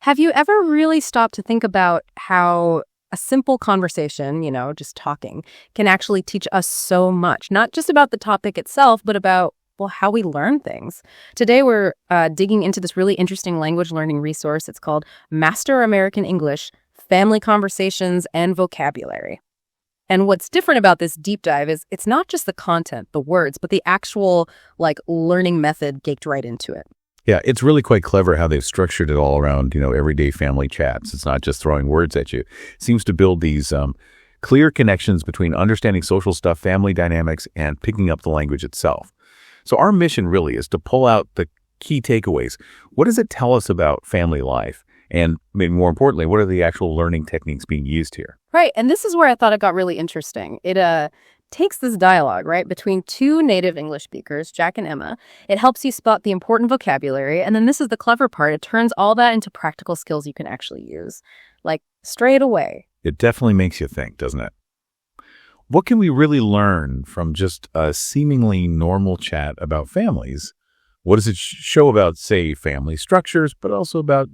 Have you ever really stopped to think about how a simple conversation, just talking, can actually teach us so much, not just about the topic itself, but about, well, how we learn things? Today, we're digging into this really interesting language learning resource. It's called Master American English, Family Conversations and Vocabulary. And what's different about this deep dive is it's not just the content, the words, but the actual learning method baked right into it. Yeah, it's really quite clever how they've structured it all around, everyday family chats. It's not just throwing words at you. It seems to build these clear connections between understanding social stuff, family dynamics, and picking up the language itself. So our mission really is to pull out the key takeaways. What does it tell us about family life? And maybe more importantly, what are the actual learning techniques being used here? Right. And this is where I thought it got really interesting. It takes this dialogue, right, between two native English speakers, Jack and Emma. It helps you spot the important vocabulary. And then this is the clever part. It turns all that into practical skills you can actually use, straight away. It definitely makes you think, doesn't it? What can we really learn from just a seemingly normal chat about families? What does it show about, say, family structures, but also about,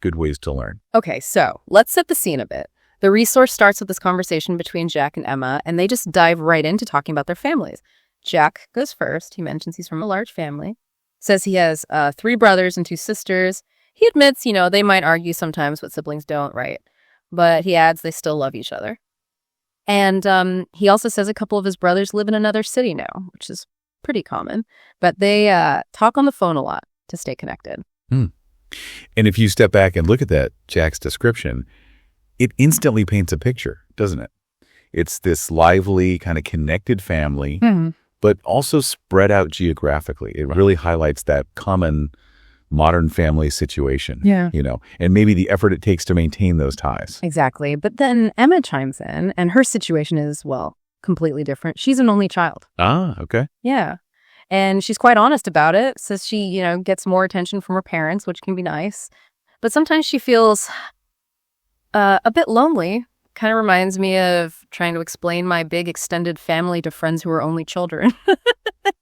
good ways to learn? Okay, so let's set the scene a bit. The resource starts with this conversation between Jack and Emma, and they just dive right into talking about their families. Jack goes first. He mentions he's from a large family, says he has 3 brothers and 2 sisters. He admits, they might argue sometimes, but siblings don't, right? But he adds they still love each other. And he also says a couple of his brothers live in another city now, which is pretty common, but they talk on the phone a lot to stay connected. And if you step back and look at that, Jack's description, it instantly paints a picture, doesn't it? It's this lively, kind of connected family, but also spread out geographically. It really highlights that common modern family situation, and maybe the effort it takes to maintain those ties. Exactly. But then Emma chimes in, and her situation is, completely different. She's an only child. Ah, okay. Yeah. And she's quite honest about it. Says she, gets more attention from her parents, which can be nice. But sometimes she feels a bit lonely. Kind of reminds me of trying to explain my big extended family to friends who are only children.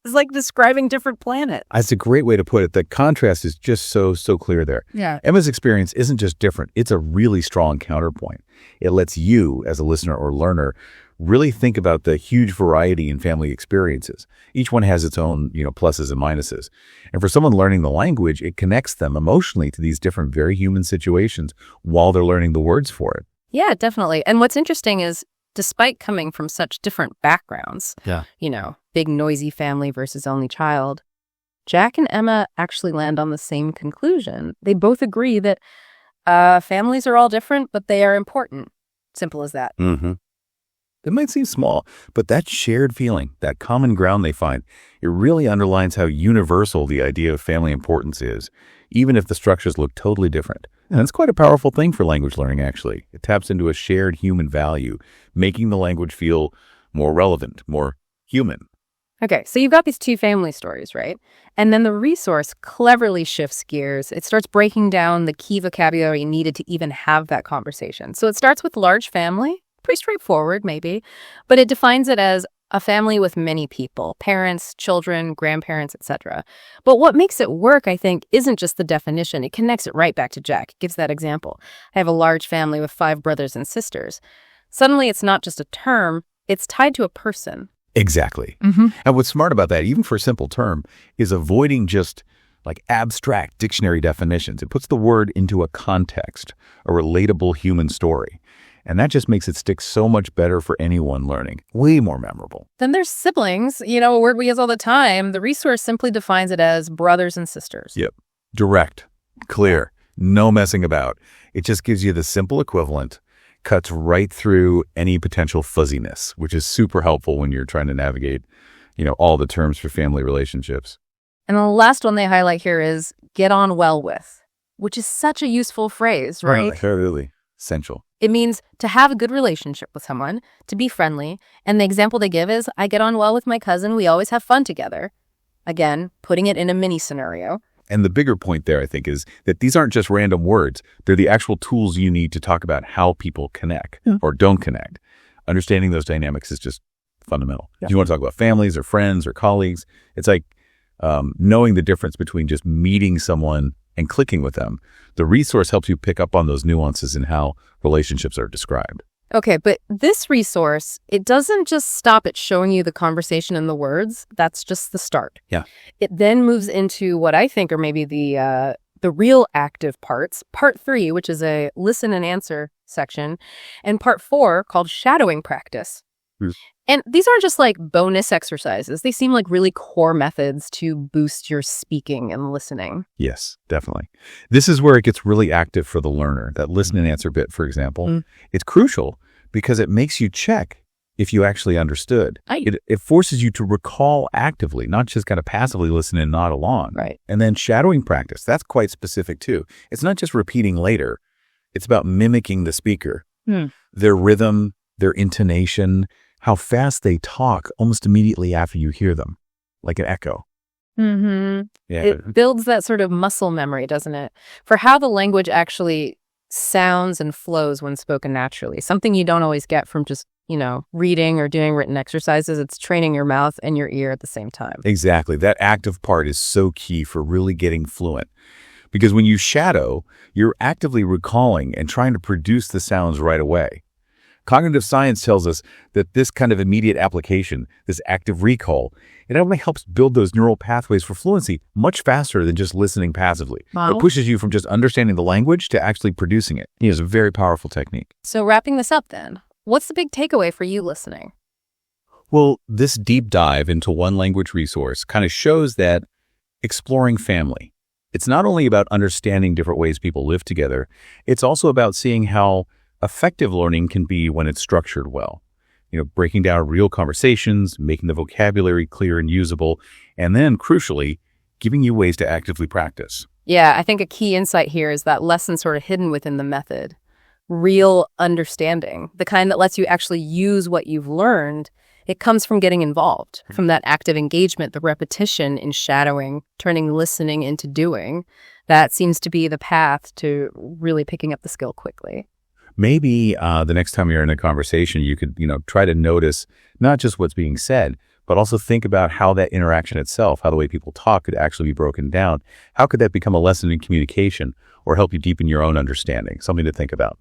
It's like describing different planets. That's a great way to put it. The contrast is just so clear there. Yeah. Emma's experience isn't just different. It's a really strong counterpoint. It lets you, as a listener or learner, really think about the huge variety in family experiences. Each one has its own, pluses and minuses. And for someone learning the language, it connects them emotionally to these different, very human situations while they're learning the words for it. Yeah, definitely. And what's interesting is, despite coming from such different backgrounds, big noisy family versus only child, Jack and Emma actually land on the same conclusion. They both agree that families are all different, but they are important. Simple as that. Mm-hmm. It might seem small, but that shared feeling, that common ground they find, it really underlines how universal the idea of family importance is, even if the structures look totally different. And it's quite a powerful thing for language learning, actually. It taps into a shared human value, making the language feel more relevant, more human. Okay, so you've got these 2 family stories, right? And then the resource cleverly shifts gears. It starts breaking down the key vocabulary needed to even have that conversation. So it starts with large family. Pretty straightforward, maybe, but it defines it as a family with many people, parents, children, grandparents, etc. But what makes it work, I think, isn't just the definition. It connects it right back to Jack. It gives that example. I have a large family with 5 brothers and sisters. Suddenly, it's not just a term, it's tied to a person. Exactly. Mm-hmm. And what's smart about that, even for a simple term, is avoiding just abstract dictionary definitions. It puts the word into a context, a relatable human story. And that just makes it stick so much better for anyone learning. Way more memorable. Then there's siblings, a word we use all the time. The resource simply defines it as brothers and sisters. Yep. Direct, clear, no messing about. It just gives you the simple equivalent, cuts right through any potential fuzziness, which is super helpful when you're trying to navigate, all the terms for family relationships. And the last one they highlight here is get on well with, which is such a useful phrase, right? Really essential. It means to have a good relationship with someone, to be friendly. And the example they give is, I get on well with my cousin. We always have fun together. Again, putting it in a mini scenario. And the bigger point there, I think, is that these aren't just random words. They're the actual tools you need to talk about how people connect or don't connect. Understanding those dynamics is just fundamental. Yeah. If you want to talk about families or friends or colleagues, it's like knowing the difference between just meeting someone and clicking with them. The resource helps you pick up on those nuances in how relationships are described. Okay, but this resource, it doesn't just stop at showing you the conversation and the words. That's just the start. Yeah. It then moves into what I think are maybe the real active parts. Part 3, which is a listen and answer section, and part 4 called shadowing practice. And these aren't just like bonus exercises. They seem like really core methods to boost your speaking and listening. Yes, definitely. This is where it gets really active for the learner. That listen and answer bit, for example, it's crucial because it makes you check if you actually understood. It forces you to recall actively, not just kind of passively listen and nod along. Right. And then shadowing practice, that's quite specific too. It's not just repeating later. It's about mimicking the speaker, their rhythm, their intonation, how fast they talk almost immediately after you hear them, like an echo. Mm-hmm. Yeah. It builds that sort of muscle memory, doesn't it? For how the language actually sounds and flows when spoken naturally. Something you don't always get from just, reading or doing written exercises. It's training your mouth and your ear at the same time. Exactly. That active part is so key for really getting fluent. Because when you shadow, you're actively recalling and trying to produce the sounds right away. Cognitive science tells us that this kind of immediate application, this active recall, it only helps build those neural pathways for fluency much faster than just listening passively. Wow. It pushes you from just understanding the language to actually producing it. It is a very powerful technique. So wrapping this up then, what's the big takeaway for you listening? Well, this deep dive into one language resource kind of shows that exploring family, it's not only about understanding different ways people live together, it's also about seeing how effective learning can be when it's structured well. Breaking down real conversations, making the vocabulary clear and usable, and then, crucially, giving you ways to actively practice. Yeah, I think a key insight here is that lesson sort of hidden within the method. Real understanding, the kind that lets you actually use what you've learned. It comes from getting involved, from that active engagement, the repetition in shadowing, turning listening into doing. That seems to be the path to really picking up the skill quickly. Maybe the next time you're in a conversation, you could, try to notice not just what's being said, but also think about how that interaction itself, how the way people talk could actually be broken down. How could that become a lesson in communication or help you deepen your own understanding? Something to think about.